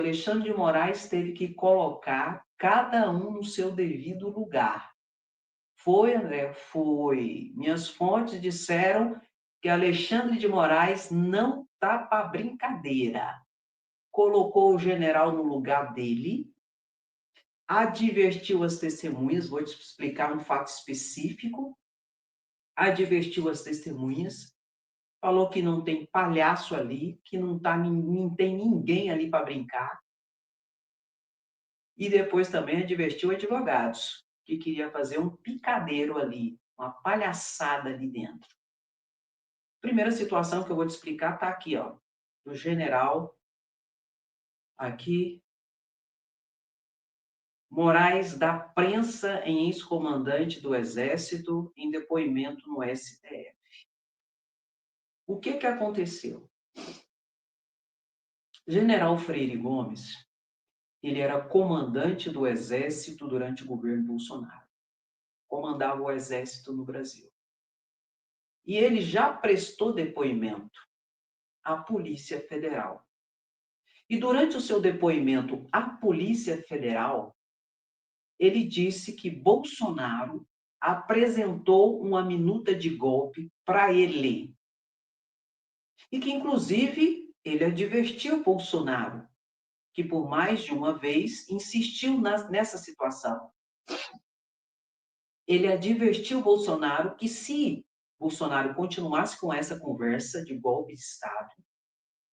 Alexandre de Moraes teve que colocar cada um no seu devido lugar. Foi, André? Foi. Minhas fontes disseram que Alexandre de Moraes não tá para brincadeira. Colocou o general no lugar dele, advertiu as testemunhas, vou te explicar um fato específico, advertiu as testemunhas, falou que não tem palhaço ali, que não tem ninguém ali para brincar, e depois também advertiu advogados, que queria fazer um picadeiro ali, uma palhaçada ali dentro. Primeira situação que eu vou te explicar está aqui, ó, do general, aqui, Moraes dá prensa em ex-comandante do Exército em depoimento no STF. O que aconteceu? General Freire Gomes, ele era comandante do Exército durante o governo Bolsonaro. Comandava o Exército no Brasil. E ele já prestou depoimento à Polícia Federal. E durante o seu depoimento à Polícia Federal, ele disse que Bolsonaro apresentou uma minuta de golpe para ele. E que, inclusive, ele advertiu Bolsonaro, que por mais de uma vez insistiu nessa situação. Ele advertiu Bolsonaro que se Bolsonaro continuasse com essa conversa de golpe de Estado,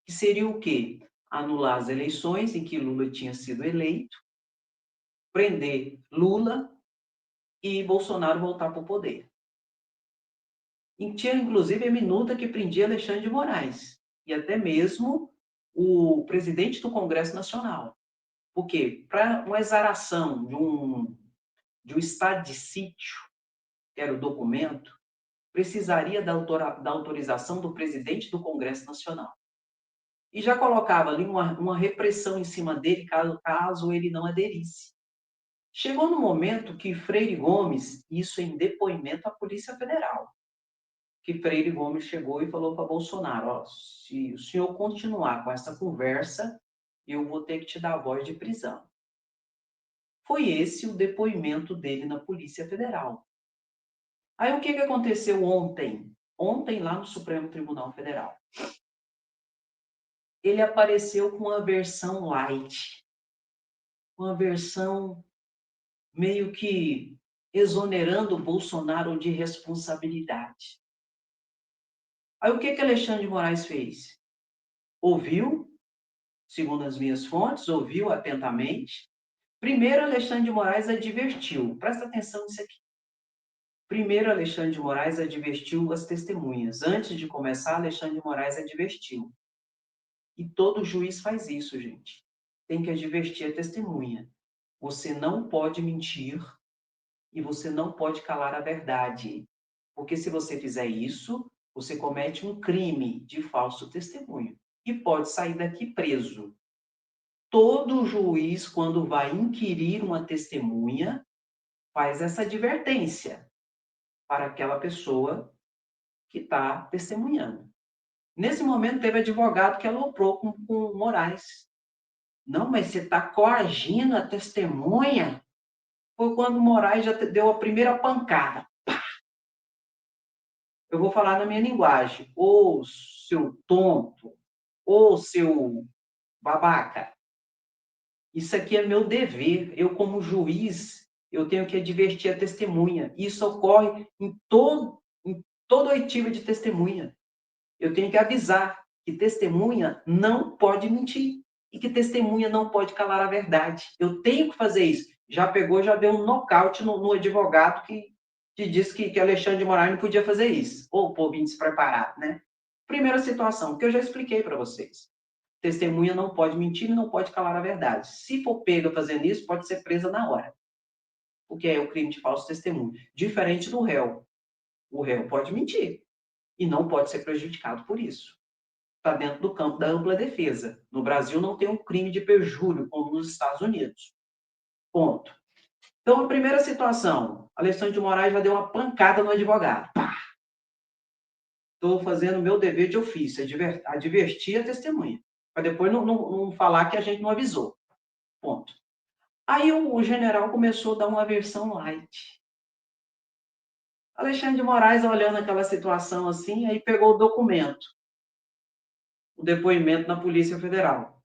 que seria o quê? Anular as eleições em que Lula tinha sido eleito, prender Lula e Bolsonaro voltar para o poder. E tinha, inclusive, a minuta que prendia Alexandre de Moraes, e até mesmo o presidente do Congresso Nacional. Por quê? Para uma exaração de um estado de sítio, que era o documento, precisaria da autorização do presidente do Congresso Nacional. E já colocava ali uma repressão em cima dele, caso ele não aderisse. Chegou no momento que Freire Gomes, isso em depoimento à Polícia Federal, que Freire Gomes chegou e falou para Bolsonaro, ó, se o senhor continuar com essa conversa, eu vou ter que te dar a voz de prisão. Foi esse o depoimento dele na Polícia Federal. Aí o que aconteceu ontem? Ontem, lá no Supremo Tribunal Federal. Ele apareceu com uma versão light, uma versão meio que exonerando o Bolsonaro de responsabilidade. Aí o que Alexandre de Moraes fez? Ouviu, segundo as minhas fontes, ouviu atentamente. Primeiro, Alexandre de Moraes advertiu, presta atenção nisso aqui. Primeiro, Alexandre de Moraes advertiu as testemunhas. Antes de começar, Alexandre de Moraes advertiu. E todo juiz faz isso, gente. Tem que advertir a testemunha. Você não pode mentir e você não pode calar a verdade. Porque se você fizer isso, você comete um crime de falso testemunho e pode sair daqui preso. Todo juiz, quando vai inquirir uma testemunha, faz essa advertência para aquela pessoa que está testemunhando. Nesse momento, teve advogado que aloprou com Moraes. Não, mas você está coagindo a testemunha? Foi quando Moraes já deu a primeira pancada. Pá! Eu vou falar na minha linguagem. Ô, seu tonto. Ô, seu babaca. Isso aqui é meu dever. Eu, como juiz, eu tenho que advertir a testemunha. Isso ocorre em toda oitiva de testemunha. Eu tenho que avisar que testemunha não pode mentir e que testemunha não pode calar a verdade. Eu tenho que fazer isso. Já pegou, já deu um nocaute no advogado que disse que Alexandre de Moraes não podia fazer isso. Ou o povo despreparado, né? Primeira situação, que eu já expliquei para vocês. Testemunha não pode mentir e não pode calar a verdade. Se for pega fazendo isso, pode ser presa na hora. Porque é o crime de falso testemunho. Diferente do réu. O réu pode mentir e não pode ser prejudicado por isso. Está dentro do campo da ampla defesa. No Brasil não tem um crime de perjúrio, como nos Estados Unidos. Ponto. Então, a primeira situação, Alexandre de Moraes já deu uma pancada no advogado. Estou fazendo o meu dever de ofício, advertir a testemunha, para depois não falar que a gente não avisou. Ponto. Aí o general começou a dar uma versão light. Alexandre de Moraes, olhando aquela situação assim, aí pegou o documento, o depoimento na Polícia Federal.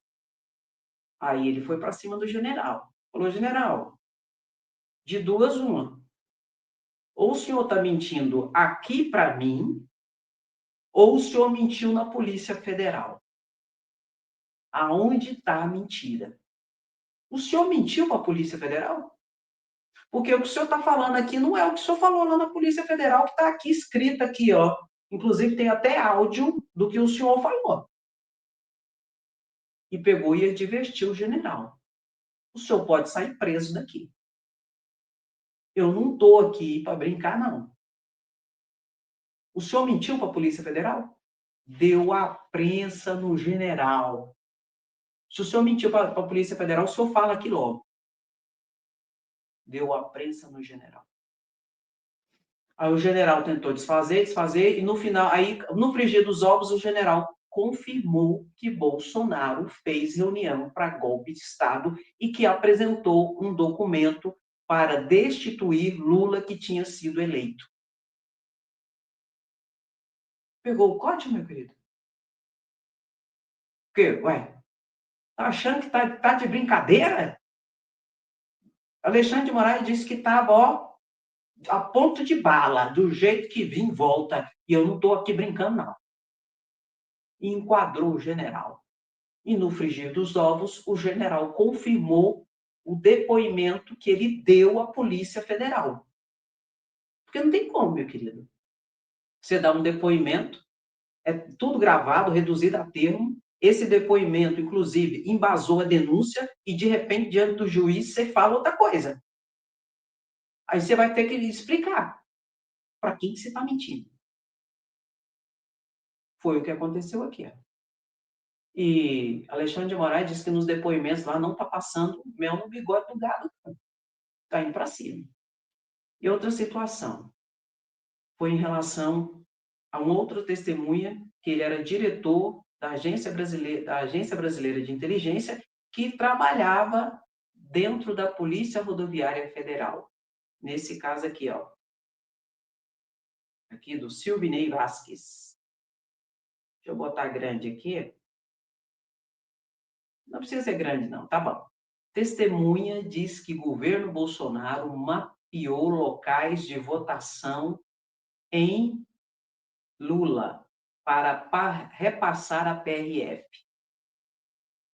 Aí ele foi para cima do general. Falou, general, de duas uma. Ou o senhor está mentindo aqui para mim, ou o senhor mentiu na Polícia Federal. Aonde está a mentira? O senhor mentiu para a Polícia Federal? Porque o que o senhor está falando aqui não é o que o senhor falou lá na Polícia Federal, que está aqui escrito aqui, ó. Inclusive tem até áudio do que o senhor falou. E pegou e advertiu o general. O senhor pode sair preso daqui. Eu não estou aqui para brincar, não. O senhor mentiu para a Polícia Federal? Deu a prensa no general. Se o senhor mentiu para a Polícia Federal, o senhor fala aqui logo. Deu a prensa no general. Aí o general tentou desfazer, e no final, aí, no frigir dos ovos, o general confirmou que Bolsonaro fez reunião para golpe de Estado e que apresentou um documento para destituir Lula, que tinha sido eleito. Pegou o corte, meu querido? O quê? Ué, tá achando que tá de brincadeira? Alexandre de Moraes disse que estava, ó, a ponto de bala, do jeito que vim, volta. E eu não estou aqui brincando, não. E enquadrou o general. E no frigir dos ovos, o general confirmou o depoimento que ele deu à Polícia Federal. Porque não tem como, meu querido. Você dá um depoimento, é tudo gravado, reduzido a termo. Esse depoimento, inclusive, embasou a denúncia e, de repente, diante do juiz, você fala outra coisa. Aí você vai ter que explicar para quem que você está mentindo. Foi o que aconteceu aqui. E Alexandre de Moraes disse que nos depoimentos lá não está passando mel no bigode do gado, está indo para cima. E outra situação foi em relação a uma outra testemunha, que ele era diretor da Agência Brasileira de Inteligência, que trabalhava dentro da Polícia Rodoviária Federal. Nesse caso aqui, ó. Aqui do Silvinei Vasquez. Deixa eu botar grande aqui. Não precisa ser grande, não, tá bom. Testemunha diz que governo Bolsonaro mapeou locais de votação em Lula para repassar a PRF.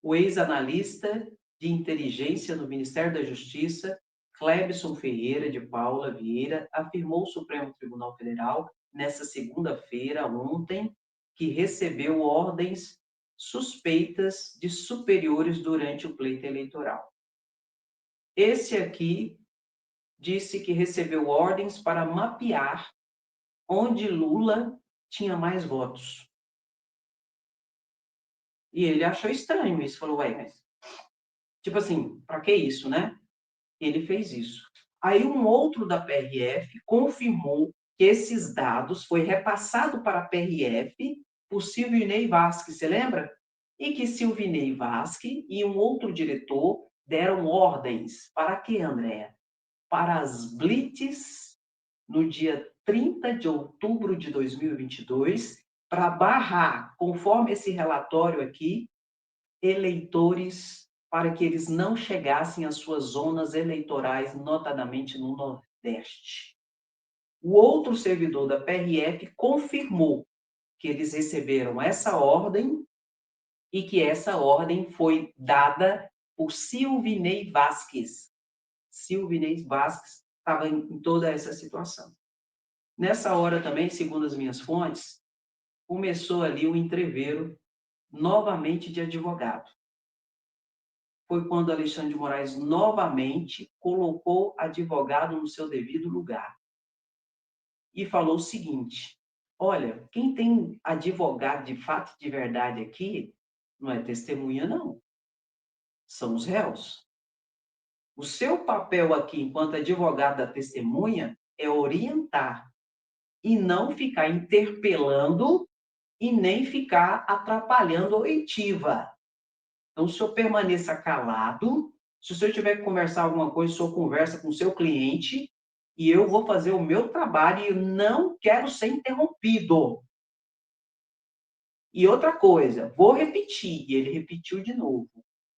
O ex-analista de inteligência no Ministério da Justiça, Clebson Ferreira de Paula Vieira, afirmou ao Supremo Tribunal Federal, nesta segunda-feira, ontem, que recebeu ordens suspeitas de superiores durante o pleito eleitoral. Esse aqui disse que recebeu ordens para mapear onde Lula tinha mais votos. E ele achou estranho isso, falou, ué, mas... Tipo assim, para que isso, né? Ele fez isso. Aí um outro da PRF confirmou que esses dados foi repassado para a PRF por Silvinei Vasquez, você lembra? E que Silvinei Vasquez e um outro diretor deram ordens para quê, Andréa? Para as blitz no dia 30 de outubro de 2022, para barrar, conforme esse relatório aqui, eleitores para que eles não chegassem às suas zonas eleitorais, notadamente no Nordeste. O outro servidor da PRF confirmou que eles receberam essa ordem e que essa ordem foi dada por Silvinei Vasquez. Silvinei Vasquez estava em toda essa situação. Nessa hora também, segundo as minhas fontes, começou ali o entreveiro novamente de advogado. Foi quando Alexandre de Moraes novamente colocou advogado no seu devido lugar. E falou o seguinte, olha, quem tem advogado de fato de verdade aqui, não é testemunha, não. São os réus. O seu papel aqui, enquanto advogado da testemunha, é orientar e não ficar interpelando e nem ficar atrapalhando a oitiva. Então, o senhor permaneça calado. Se o senhor tiver que conversar alguma coisa, o senhor conversa com o seu cliente e eu vou fazer o meu trabalho e eu não quero ser interrompido. E outra coisa, vou repetir, e ele repetiu de novo.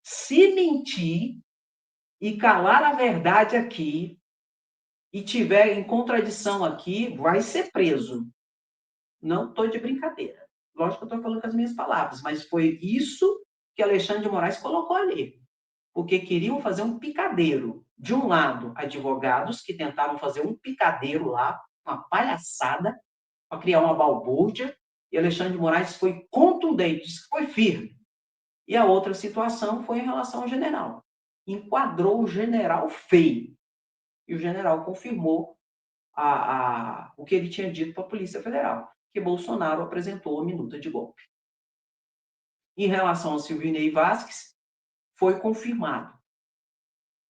Se mentir e calar a verdade aqui, e tiver em contradição aqui, vai ser preso. Não estou de brincadeira. Lógico que eu estou falando com as minhas palavras, mas foi isso que Alexandre de Moraes colocou ali. Porque queriam fazer um picadeiro. De um lado, advogados que tentaram fazer um picadeiro lá, uma palhaçada, para criar uma balbúrdia, e Alexandre de Moraes foi contundente, foi firme. E a outra situação foi em relação ao general. Enquadrou o general feio. E o general confirmou o que ele tinha dito para a Polícia Federal, que Bolsonaro apresentou a minuta de golpe. Em relação ao Silvinei Vasquez, foi confirmado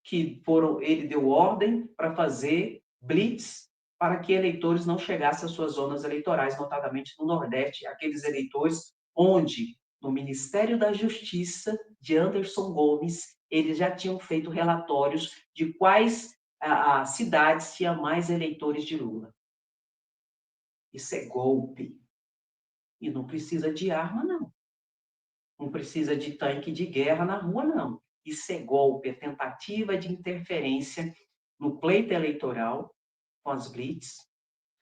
que ele deu ordem para fazer blitz para que eleitores não chegassem às suas zonas eleitorais, notadamente no Nordeste, aqueles eleitores onde, no Ministério da Justiça de Anderson Gomes, eles já tinham feito relatórios de quais cidades tinham mais eleitores de Lula. Isso é golpe. E não precisa de arma, não. Não precisa de tanque de guerra na rua, não. Isso é golpe, é tentativa de interferência no pleito eleitoral com as blitz,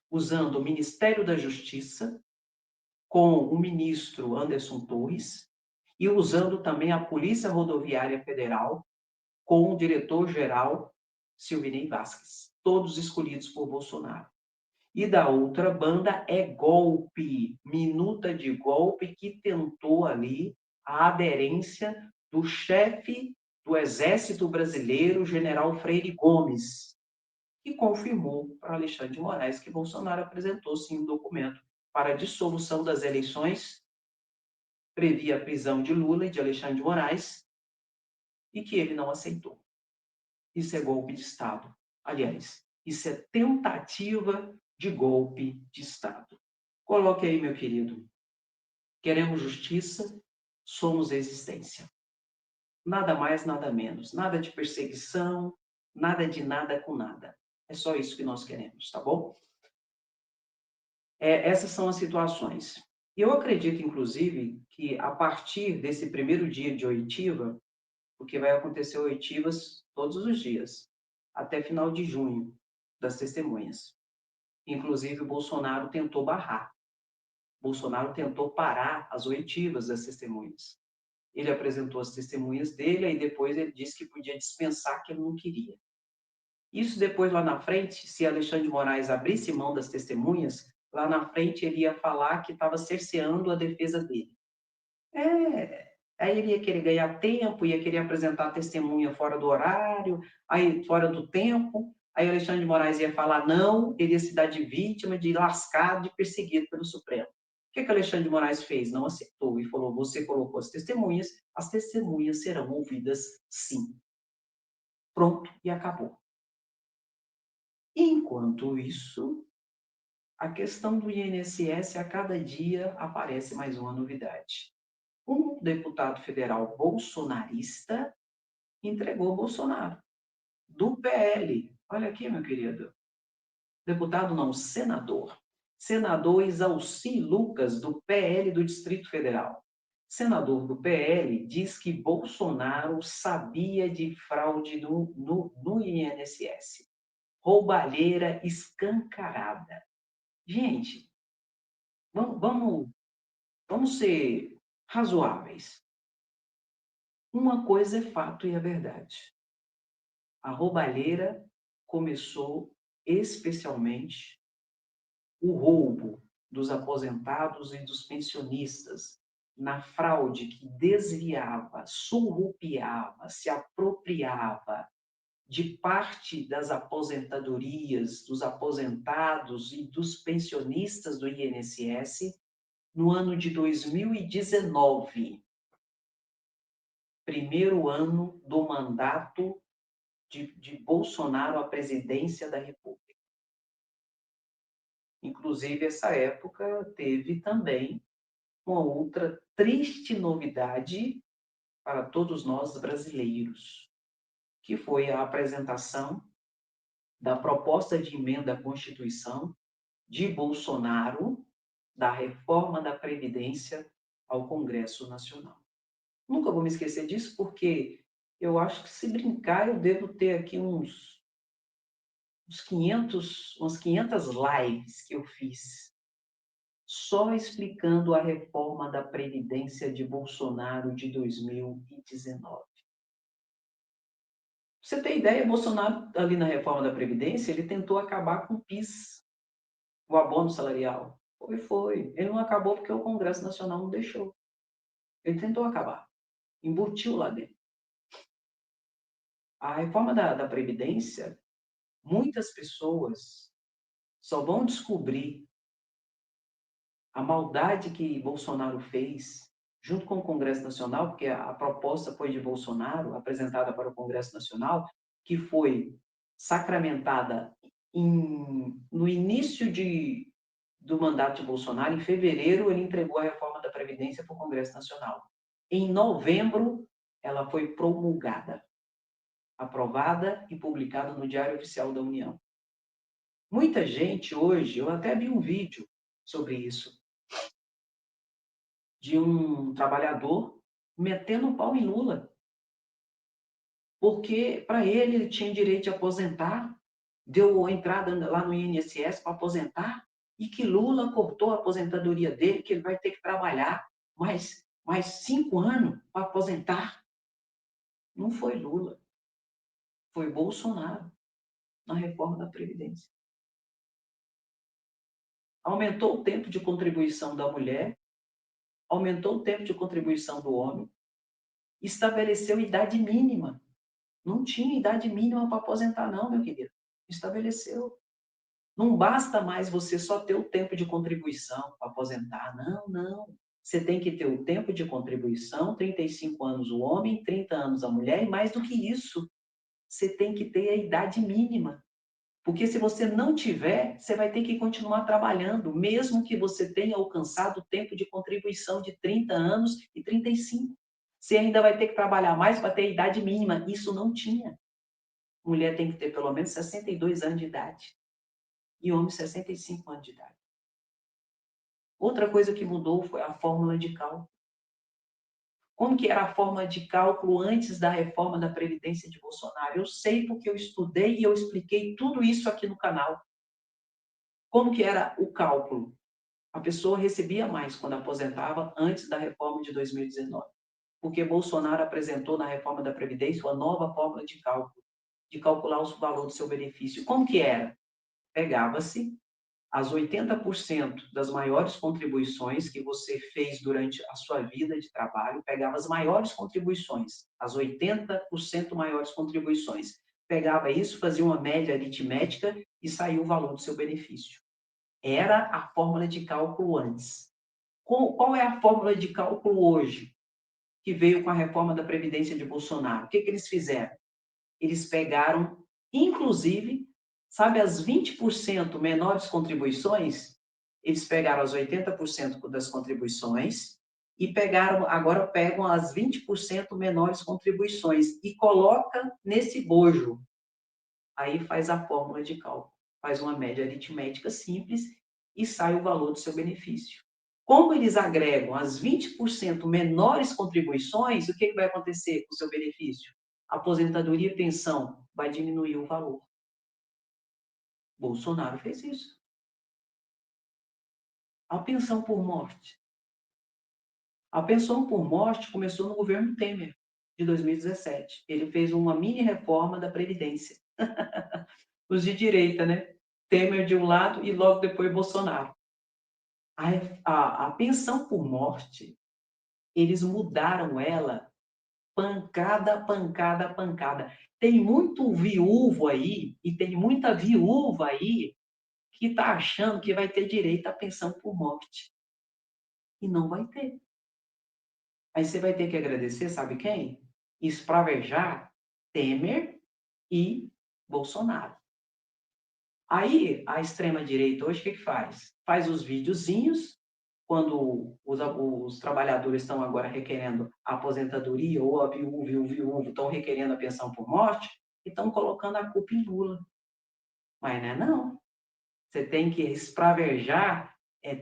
usando o Ministério da Justiça, com o ministro Anderson Torres, e usando também a Polícia Rodoviária Federal, com o diretor-geral Silvinei Vasquez, todos escolhidos por Bolsonaro. E da outra banda é golpe, minuta de golpe que tentou ali a aderência do chefe do Exército Brasileiro, general Freire Gomes, que confirmou para Alexandre de Moraes que Bolsonaro apresentou sim um documento para a dissolução das eleições, previa a prisão de Lula e de Alexandre de Moraes, e que ele não aceitou. Isso é golpe de Estado. Aliás, isso é tentativa de golpe de Estado. Coloque aí, meu querido. Queremos justiça, somos existência. Nada mais, nada menos. Nada de perseguição, nada de nada com nada. É só isso que nós queremos, tá bom? Essas são as situações. Eu acredito, inclusive, que a partir desse primeiro dia de oitiva, porque vai acontecer oitivas todos os dias, até final de junho, das testemunhas. Inclusive, o Bolsonaro tentou barrar. Bolsonaro tentou parar as oitivas das testemunhas. Ele apresentou as testemunhas dele, aí depois ele disse que podia dispensar, que ele não queria. Isso depois, lá na frente, se Alexandre de Moraes abrisse mão das testemunhas, lá na frente ele ia falar que estava cerceando a defesa dele. Aí ele ia querer ganhar tempo, ia querer apresentar a testemunha fora do horário, aí fora do tempo, aí Alexandre de Moraes ia falar não, ele ia se dar de vítima, de lascado, de perseguido pelo Supremo. O que Alexandre de Moraes fez? Não aceitou e falou, você colocou as testemunhas serão ouvidas sim. Pronto, e acabou. Enquanto isso, a questão do INSS, a cada dia aparece mais uma novidade. Um deputado federal bolsonarista entregou Bolsonaro, do PL. Olha aqui, meu querido. Deputado não, senador. Senador Isalci Lucas, do PL do Distrito Federal. Senador do PL diz que Bolsonaro sabia de fraude no INSS. Roubalheira escancarada. Gente, vamos ser razoáveis. Uma coisa é fato e é verdade. A roubalheira começou especialmente o roubo dos aposentados e dos pensionistas na fraude que desviava, surrupiava, se apropriava de parte das aposentadorias dos aposentados e dos pensionistas do INSS no ano de 2019, primeiro ano do mandato de Bolsonaro à presidência da República. Inclusive, essa época teve também uma outra triste novidade para todos nós brasileiros, que foi a apresentação da proposta de emenda à Constituição de Bolsonaro, da reforma da Previdência ao Congresso Nacional. Nunca vou me esquecer disso, porque eu acho que, se brincar, eu devo ter aqui umas 500 lives que eu fiz só explicando a reforma da Previdência de Bolsonaro de 2019. Pra você ter ideia, Bolsonaro, ali na reforma da Previdência, ele tentou acabar com o PIS, o abono salarial. Foi. Ele não acabou porque o Congresso Nacional não deixou. Ele tentou acabar. Embutiu lá dentro. A reforma da Previdência, muitas pessoas só vão descobrir a maldade que Bolsonaro fez junto com o Congresso Nacional, porque a proposta foi de Bolsonaro, apresentada para o Congresso Nacional, que foi sacramentada no início do mandato de Bolsonaro. Em fevereiro, ele entregou a reforma da Previdência para o Congresso Nacional. Em novembro, ela foi promulgada, aprovada e publicada no Diário Oficial da União. Muita gente hoje, eu até vi um vídeo sobre isso, de um trabalhador metendo o pau em Lula, porque para ele tinha direito de aposentar, deu entrada lá no INSS para aposentar, e que Lula cortou a aposentadoria dele, que ele vai ter que trabalhar mais 5 anos para aposentar. Não foi Lula, foi Bolsonaro, na reforma da Previdência. Aumentou o tempo de contribuição da mulher, aumentou o tempo de contribuição do homem, estabeleceu idade mínima. Não tinha idade mínima para aposentar, não, meu querido. Estabeleceu. Não basta mais você só ter o tempo de contribuição para aposentar. Não, não. Você tem que ter o tempo de contribuição, 35 anos o homem, 30 anos a mulher, e mais do que isso, você tem que ter a idade mínima. Porque se você não tiver, você vai ter que continuar trabalhando, mesmo que você tenha alcançado o tempo de contribuição de 30 anos e 35. Você ainda vai ter que trabalhar mais para ter a idade mínima. Isso não tinha. Mulher tem que ter pelo menos 62 anos de idade. E homem 65 anos de idade. Outra coisa que mudou foi a fórmula de cálculo. Como que era a forma de cálculo antes da reforma da Previdência de Bolsonaro? Eu sei porque eu estudei e eu expliquei tudo isso aqui no canal. Como que era o cálculo? A pessoa recebia mais quando aposentava antes da reforma de 2019. Porque Bolsonaro apresentou na reforma da Previdência uma nova fórmula de cálculo, de calcular o valor do seu benefício. Como que era? Pegava-se as 80% das maiores contribuições que você fez durante a sua vida de trabalho, pegava as maiores contribuições, as 80% maiores contribuições. Pegava isso, fazia uma média aritmética e saiu o valor do seu benefício. Era a fórmula de cálculo antes. Qual é a fórmula de cálculo hoje, que veio com a reforma da Previdência de Bolsonaro? O que eles fizeram? Eles pegaram, inclusive, sabe, as 20% menores contribuições, eles pegaram as 80% das contribuições e agora pegam as 20% menores contribuições e coloca nesse bojo. Aí faz a fórmula de cálculo, faz uma média aritmética simples e sai o valor do seu benefício. Como eles agregam as 20% menores contribuições, o que vai acontecer com o seu benefício? Aposentadoria e pensão vai diminuir o valor. Bolsonaro fez isso. A pensão por morte. A pensão por morte começou no governo Temer, de 2017. Ele fez uma mini reforma da Previdência. Os de direita, né? Temer de um lado e logo depois Bolsonaro. A pensão por morte, eles mudaram ela pancada, pancada, pancada. Tem muito viúvo aí, e tem muita viúva aí, que está achando que vai ter direito à pensão por morte. E não vai ter. Aí você vai ter que agradecer, sabe quem? Espravejar Temer e Bolsonaro. Aí, a extrema-direita hoje o que faz? Faz os videozinhos quando os trabalhadores estão agora requerendo a aposentadoria, ou a viúva e o viúvo estão requerendo a pensão por morte, e estão colocando a culpa em Lula. Mas não é não. Você tem que espravejar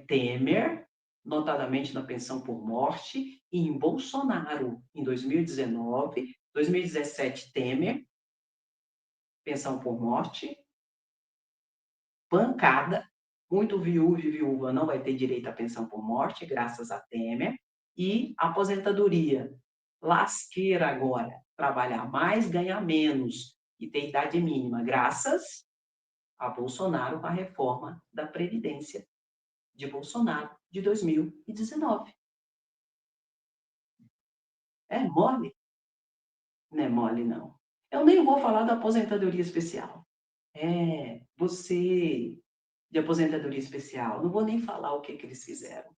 Temer, notadamente na pensão por morte, e em Bolsonaro, em 2019, 2017, Temer, pensão por morte, bancada, muito viúvo e viúva não vai ter direito à pensão por morte, graças a Temer, e aposentadoria. Lasqueira agora, trabalhar mais, ganhar menos, e ter idade mínima, graças a Bolsonaro com a reforma da Previdência de Bolsonaro de 2019. É mole? Não é mole, não. Eu nem vou falar da aposentadoria especial. Você de aposentadoria especial, não vou nem falar o que eles fizeram.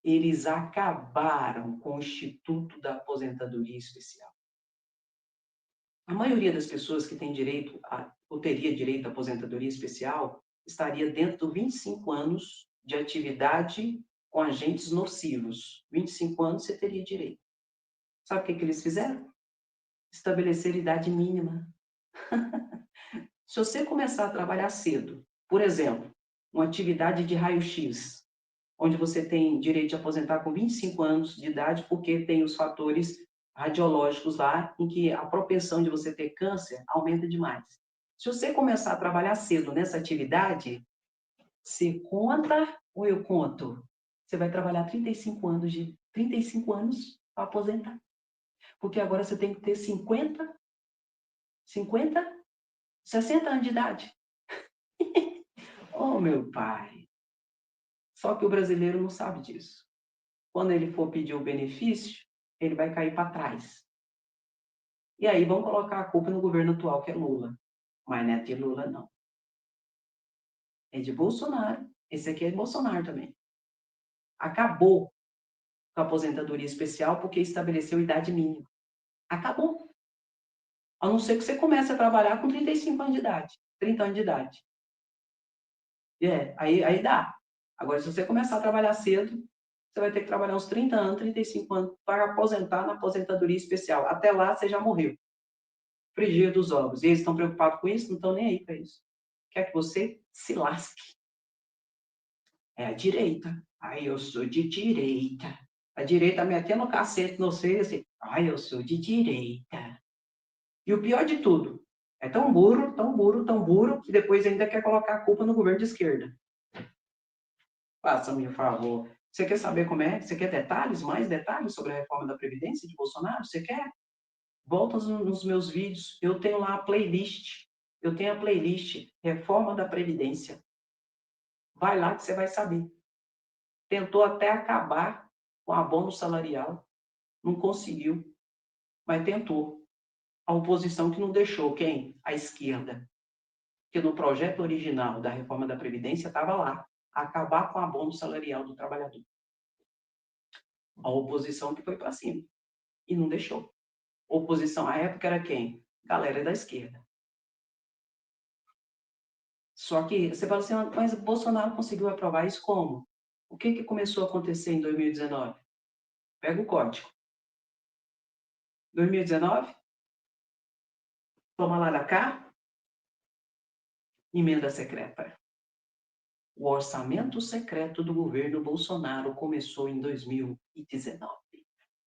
Eles acabaram com o Instituto da Aposentadoria Especial. A maioria das pessoas que tem direito ou teria direito à aposentadoria especial estaria dentro dos 25 anos de atividade com agentes nocivos. 25 anos você teria direito. Sabe o que eles fizeram? Estabelecer idade mínima. Se você começar a trabalhar cedo, por exemplo, uma atividade de raio-x, onde você tem direito de aposentar com 25 anos de idade, porque tem os fatores radiológicos lá, em que a propensão de você ter câncer aumenta demais. Se você começar a trabalhar cedo nessa atividade, você conta ou eu conto? Você vai trabalhar 35 anos para aposentar. Porque agora você tem que ter 50, 60 anos de idade. Oh, meu pai! Só que o brasileiro não sabe disso. Quando ele for pedir o benefício, ele vai cair para trás. E aí vão colocar a culpa no governo atual, que é Lula. Mas não é de Lula, não. É de Bolsonaro. Esse aqui é de Bolsonaro também. Acabou com a aposentadoria especial porque estabeleceu idade mínima. Acabou. A não ser que você comece a trabalhar com 35 anos de idade, 30 anos de idade. Aí dá. Agora, se você começar a trabalhar cedo, você vai ter que trabalhar uns 30 anos, 35 anos para aposentar na aposentadoria especial. Até lá, você já morreu. Frigir dos ovos. E eles estão preocupados com isso? Não estão nem aí para isso. Quer que você se lasque. É a direita. Ai, eu sou de direita. A direita metendo o cacete no seio assim. Ai, eu sou de direita. E o pior de tudo, é tão burro, tão burro, tão burro, que depois ainda quer colocar a culpa no governo de esquerda. Faça-me um favor. Você quer saber como é? Você quer detalhes, mais detalhes sobre a reforma da Previdência de Bolsonaro? Você quer? Volta nos meus vídeos. Eu tenho lá a playlist. Eu tenho a playlist Reforma da Previdência. Vai lá que você vai saber. Tentou até acabar com o abono salarial. Não conseguiu, mas tentou. A oposição que não deixou. Quem? A esquerda. Porque no projeto original da reforma da Previdência estava lá. Acabar com o abono salarial do trabalhador. A oposição que foi para cima. E não deixou. Oposição à época era quem? Galera da esquerda. Só que você fala assim, mas Bolsonaro conseguiu aprovar isso como? O que começou a acontecer em 2019? Pega o código. 2019, toma lá da cá, emenda secreta. O orçamento secreto do governo Bolsonaro começou em 2019.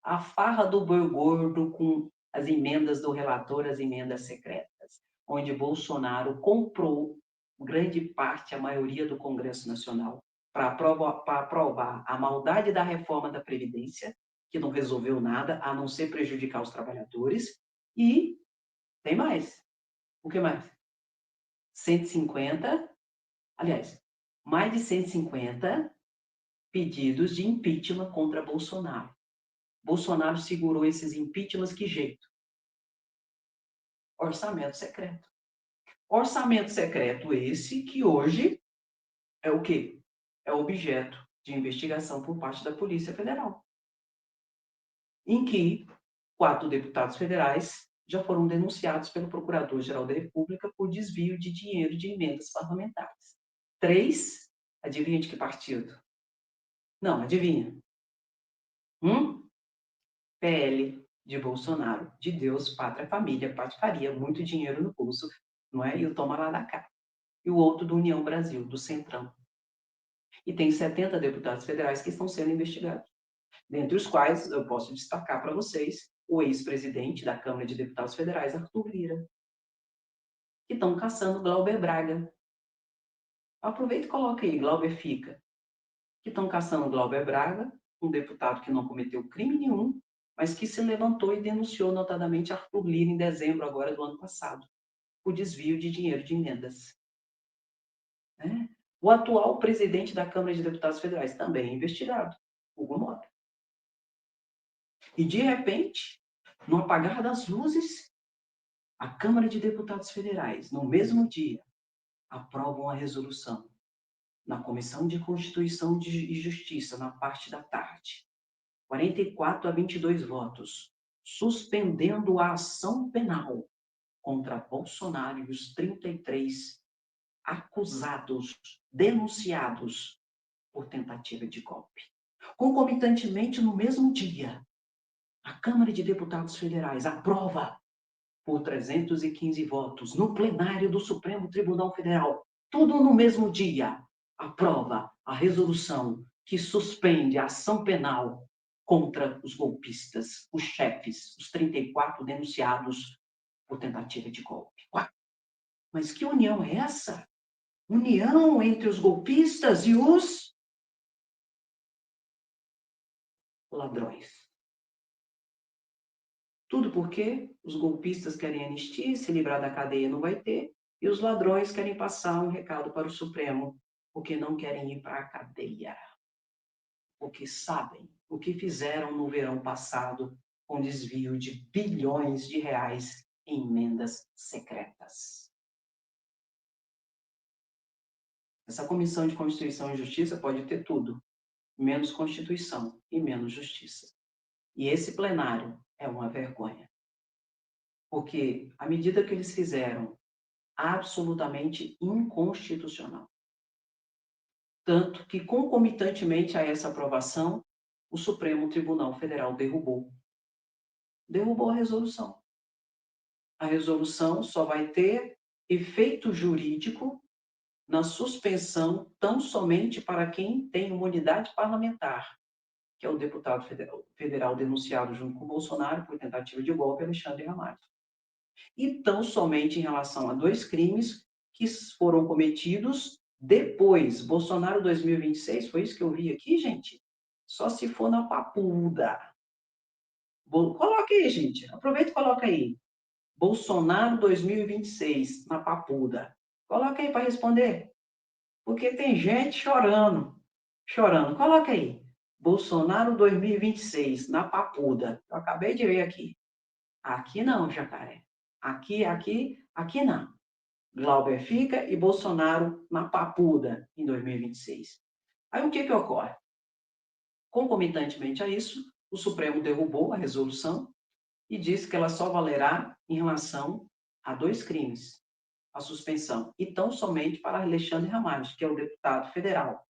A farra do boi gordo com as emendas do relator, as emendas secretas, onde Bolsonaro comprou grande parte, a maioria do Congresso Nacional, para aprovar a maldade da reforma da Previdência, que não resolveu nada, a não ser prejudicar os trabalhadores, e tem mais. O que mais? 150, aliás, mais de 150 pedidos de impeachment contra Bolsonaro. Bolsonaro segurou esses impeachments que jeito? Orçamento secreto. Orçamento secreto esse que hoje é o quê? É objeto de investigação por parte da Polícia Federal, em que 4 deputados federais já foram denunciados pelo Procurador-Geral da República por desvio de dinheiro de emendas parlamentares. 3, adivinha de que partido? Não, adivinha? Hum? PL de Bolsonaro, de Deus, pátria, família, patifaria, muito dinheiro no bolso, não é? E o toma lá da cá. E o outro do União Brasil, do Centrão. E tem 70 deputados federais que estão sendo investigados, dentre os quais eu posso destacar para vocês o ex-presidente da Câmara de Deputados Federais, Arthur Lira, que estão caçando Glauber Braga. Aproveita e coloca aí, Glauber fica. Que estão caçando Glauber Braga, um deputado que não cometeu crime nenhum, mas que se levantou e denunciou notadamente Arthur Lira em dezembro agora do ano passado, por desvio de dinheiro de emendas. Né? O atual presidente da Câmara de Deputados Federais também é investigado, Hugo Mota. E, de repente, no apagar das luzes, a Câmara de Deputados Federais, no mesmo dia, aprova uma resolução na Comissão de Constituição e Justiça, na parte da tarde, 44 a 22 votos, suspendendo a ação penal contra Bolsonaro e os 33 acusados, denunciados por tentativa de golpe. Concomitantemente, no mesmo dia, a Câmara de Deputados Federais aprova, por 315 votos, no plenário do Supremo Tribunal Federal, tudo no mesmo dia, aprova a resolução que suspende a ação penal contra os golpistas, os chefes, os 34 denunciados por tentativa de golpe. Ué, mas que união é essa? União entre os golpistas e os ladrões. Tudo porque os golpistas querem anistia, se livrar da cadeia não vai ter, e os ladrões querem passar um recado para o Supremo, porque não querem ir para a cadeia. Porque sabem o que fizeram no verão passado com desvio de bilhões de reais em emendas secretas. Essa Comissão de Constituição e Justiça pode ter tudo, menos Constituição e menos Justiça. E esse plenário é uma vergonha. Porque a medida que eles fizeram, absolutamente inconstitucional. Tanto que, concomitantemente a essa aprovação, o Supremo Tribunal Federal derrubou. Derrubou a resolução. A resolução só vai ter efeito jurídico na suspensão tão somente para quem tem imunidade parlamentar, que é o deputado federal denunciado junto com Bolsonaro por tentativa de golpe, Alexandre Ramagem. E tão somente em relação a 2 crimes que foram cometidos depois. Bolsonaro 2026, foi isso que eu vi aqui, gente? Só se for na papuda. Coloca aí, gente. Aproveita e coloca aí. Bolsonaro 2026, na papuda. Coloca aí para responder. Porque tem gente chorando. Chorando. Coloca aí. Bolsonaro 2026, na papuda. Eu acabei de ver aqui. Aqui não, Jacaré. Aqui não. Glauber fica e Bolsonaro na papuda em 2026. Aí o que ocorre? Concomitantemente a isso, o Supremo derrubou a resolução e disse que ela só valerá em relação a 2 crimes, a suspensão, e tão somente para Alexandre Ramagem, que é o deputado federal.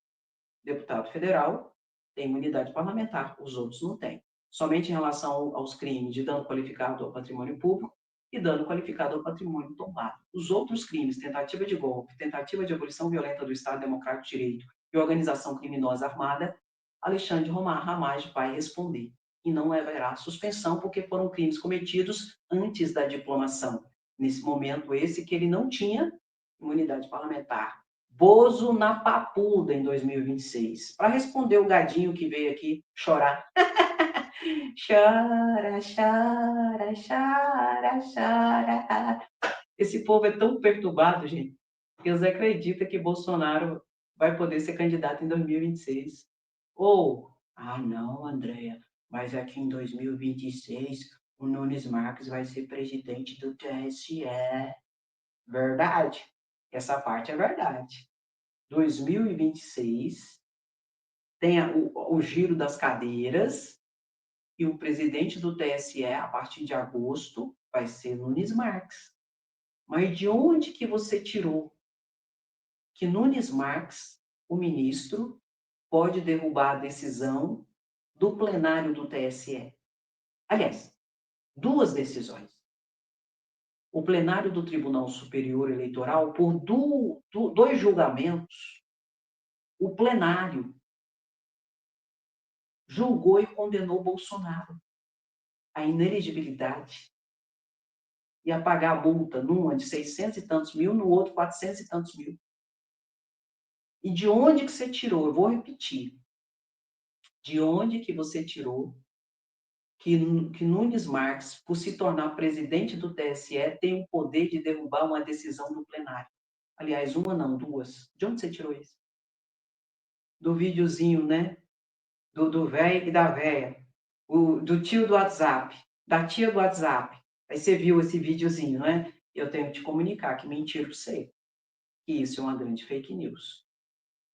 O deputado federal tem imunidade parlamentar, os outros não têm. Somente em relação aos crimes de dano qualificado ao patrimônio público e dano qualificado ao patrimônio tombado. Os outros crimes, tentativa de golpe, tentativa de abolição violenta do Estado Democrático de Direito e organização criminosa armada, Alexandre Ramagem vai responder. E não haverá suspensão, porque foram crimes cometidos antes da diplomação. Nesse momento, esse que ele não tinha imunidade parlamentar. Bozo na papuda em 2026. Para responder o gadinho que veio aqui chorar. Chora, chora, chora, chora. Esse povo é tão perturbado, gente, que eles acreditam que Bolsonaro vai poder ser candidato em 2026. Ou, não, Andréia, mas aqui em 2026 o Nunes Marques vai ser presidente do TSE. Verdade? Essa parte é verdade. 2026 tem o giro das cadeiras e o presidente do TSE, a partir de agosto, vai ser Nunes Marques. Mas de onde que você tirou que Nunes Marques, o ministro, pode derrubar a decisão do plenário do TSE. Aliás, duas decisões. O plenário do Tribunal Superior Eleitoral, por dois julgamentos, o plenário julgou e condenou Bolsonaro à inelegibilidade e a pagar a multa, numa de 600 e tantos mil, no outro 400 e tantos mil. E de onde que você tirou? Eu vou repetir. De onde que você tirou que Nunes Marques, por se tornar presidente do TSE, tem o poder de derrubar uma decisão do plenário? Aliás, uma não, duas. De onde você tirou isso? Do videozinho, né? Do velho e da véia. Do tio do WhatsApp. Da tia do WhatsApp. Aí você viu esse videozinho, né? Eu tenho que te comunicar que mentira para você. Que isso é uma grande fake news.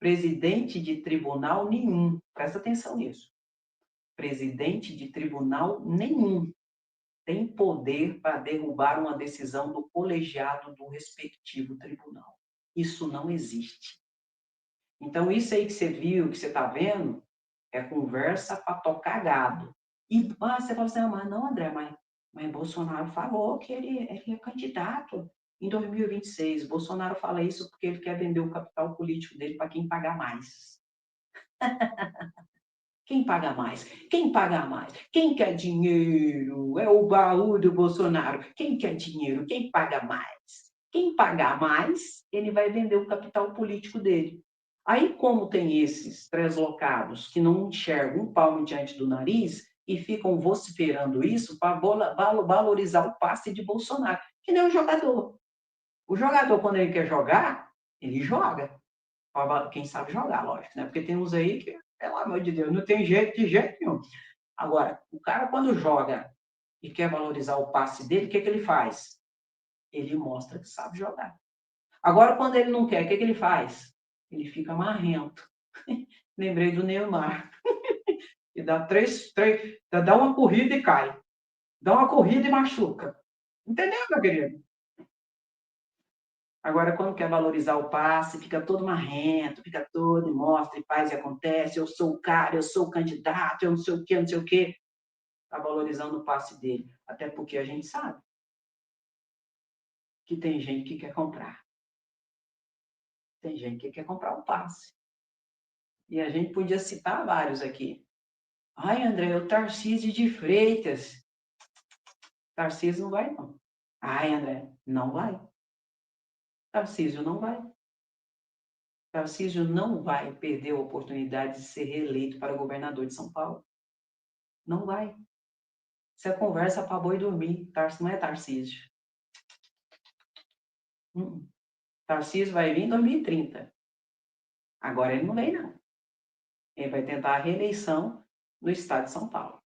Presidente de tribunal nenhum, presta atenção nisso. Presidente de tribunal nenhum tem poder para derrubar uma decisão do colegiado do respectivo tribunal. Isso não existe. Então, isso aí que você viu, que você está vendo, é conversa para tocar gado. E você fala assim, mas não, André, mas Bolsonaro falou que ele é candidato em 2026. Bolsonaro fala isso porque ele quer vender o capital político dele para quem pagar mais. Quem paga mais? Quem paga mais? Quem quer dinheiro? É o baú do Bolsonaro. Quem quer dinheiro? Quem paga mais? Quem pagar mais, ele vai vender o capital político dele. Aí, como tem esses translocados que não enxergam um palmo diante do nariz e ficam vociferando isso para valorizar o passe de Bolsonaro, que nem o jogador. O jogador, quando ele quer jogar, ele joga. Quem sabe jogar, lógico, né? Porque tem uns aí que, pelo amor de Deus, não tem jeito de jeito nenhum. Agora, o cara quando joga e quer valorizar o passe dele, o que ele faz? Ele mostra que sabe jogar. Agora, quando ele não quer, o que ele faz? Ele fica marrento. Lembrei do Neymar. E dá uma corrida e cai. Dá uma corrida e machuca. Entendeu, meu querido? Agora, quando quer valorizar o passe, fica todo marrento, fica todo e mostra, e faz e acontece, eu sou o cara, eu sou o candidato, eu não sei o quê, não sei o quê. Está valorizando o passe dele. Até porque a gente sabe que tem gente que quer comprar. Tem gente que quer comprar o passe. E a gente podia citar vários aqui. Ai, André, o Tarcísio de Freitas. Tarcísio não vai, não. Ai, André, não vai. Tarcísio não vai. Tarcísio não vai perder a oportunidade de ser reeleito para governador de São Paulo. Não vai. Isso é conversa para boi dormir. Não é Tarcísio. Tarcísio vai vir em 2030. Agora ele não vem, não. Ele vai tentar a reeleição no estado de São Paulo.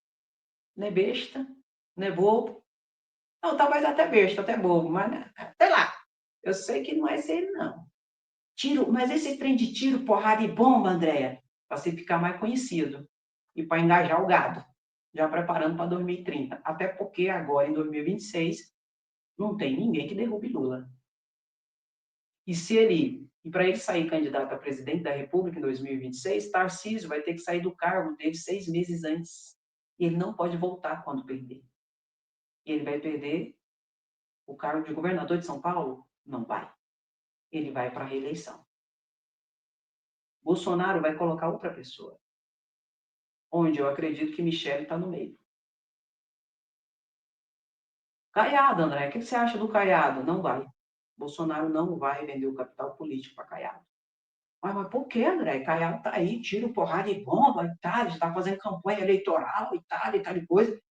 Não é besta, não é bobo. Não, talvez até besta, até bobo, mas sei lá. Eu sei que não é ele, não. Tiro, mas esse trem de tiro, porrada e bomba, Andréia, para você ficar mais conhecido e para engajar o gado, já preparando para 2030. Até porque agora, em 2026, não tem ninguém que derrube Lula. E para ele sair candidato a presidente da República em 2026, Tarcísio vai ter que sair do cargo dele 6 meses antes. E ele não pode voltar quando perder. E ele vai perder o cargo de governador de São Paulo? Não vai. Ele vai para a reeleição. Bolsonaro vai colocar outra pessoa. Onde eu acredito que Michele está no meio. Caiado, André, o que você acha do Caiado? Não vai. Bolsonaro não vai vender o capital político para Caiado. Mas por que, André? Caiado está aí, tiro, porrada e bomba e tal, está fazendo campanha eleitoral e tal e coisa.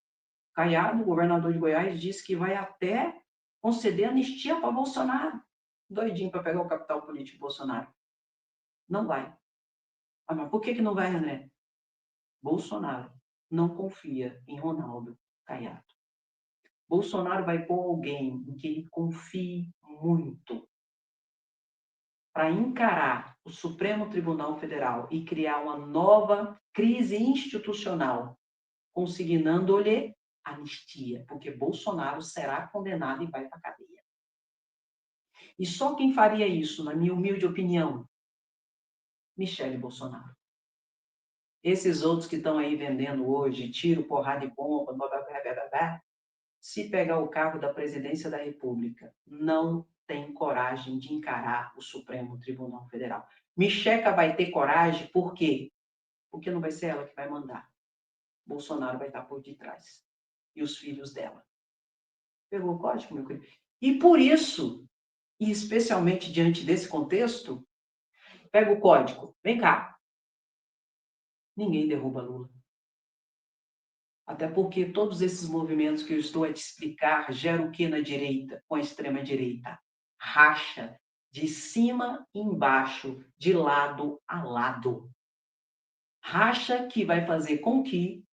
Caiado, governador de Goiás, disse que vai até conceder anistia para Bolsonaro. Doidinho para pegar o capital político de Bolsonaro. Não vai. Mas por que não vai, André? Bolsonaro não confia em Ronaldo Caiado. Bolsonaro vai pôr alguém em que ele confie muito para encarar o Supremo Tribunal Federal e criar uma nova crise institucional, consignando-lhe anistia, porque Bolsonaro será condenado e vai para a cadeia. E só quem faria isso, na minha humilde opinião, Michele Bolsonaro. Esses outros que estão aí vendendo hoje, tiro, porrada e bomba, blá, blá, blá, blá, blá, blá, se pegar o cargo da presidência da República, não tem coragem de encarar o Supremo Tribunal Federal. Micheca vai ter coragem, por quê? Porque não vai ser ela que vai mandar. Bolsonaro vai estar por detrás. E os filhos dela. Pegou o código, meu querido? E por isso, e especialmente diante desse contexto, pega o código. Vem cá. Ninguém derruba Lula. Até porque todos esses movimentos que eu estou a te explicar geram o que na direita, com a extrema-direita? Racha de cima e embaixo, de lado a lado. Racha que vai fazer com que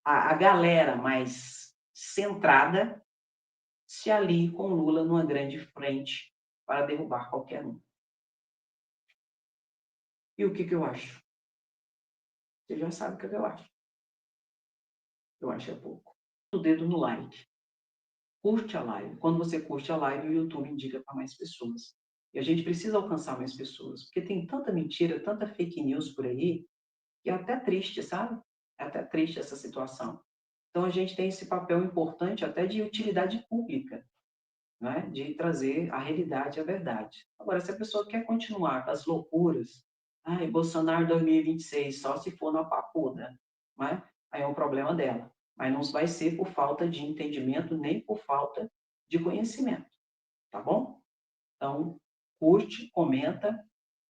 a galera mais centrada se alie com Lula numa grande frente para derrubar qualquer um. E o que eu acho? Você já sabe o que eu acho. Eu acho é pouco. O dedo no like. Curte a live. Quando você curte a live, o YouTube indica para mais pessoas. E a gente precisa alcançar mais pessoas, porque tem tanta mentira, tanta fake news por aí, que é até triste, sabe? É até triste essa situação. Então a gente tem esse papel importante até de utilidade pública, né? De trazer a realidade e a verdade. Agora, se a pessoa quer continuar com as loucuras, ai, Bolsonaro 2026, só se for na papuda, né? Aí é um problema dela. Mas não vai ser por falta de entendimento, nem por falta de conhecimento, tá bom? Então, curte, comenta,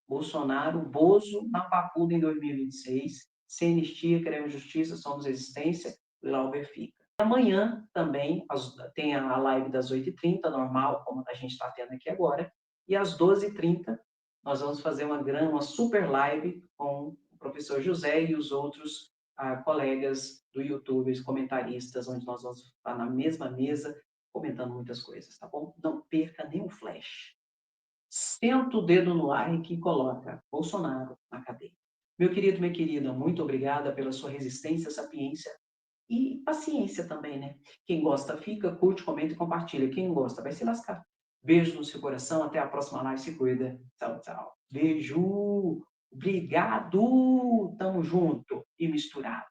Bolsonaro, Bozo na papuda em 2026, sem anistia, queremos justiça, somos resistência, Lauber fica. Amanhã também tem a live das 8h30, normal, como a gente está tendo aqui agora, e às 12h30 nós vamos fazer uma super live com o professor José e os outros colegas do YouTube, os comentaristas, onde nós vamos estar na mesma mesa comentando muitas coisas, tá bom? Não perca nem um flash. Senta o dedo no like e coloca Bolsonaro na cadeia. Meu querido, minha querida, muito obrigada pela sua resistência, sapiência e paciência também, né? Quem gosta fica, curte, comenta e compartilha. Quem não gosta vai se lascar. Beijo no seu coração, até a próxima live, se cuida. Tchau, tchau. Beijo, obrigado, tamo junto e misturado.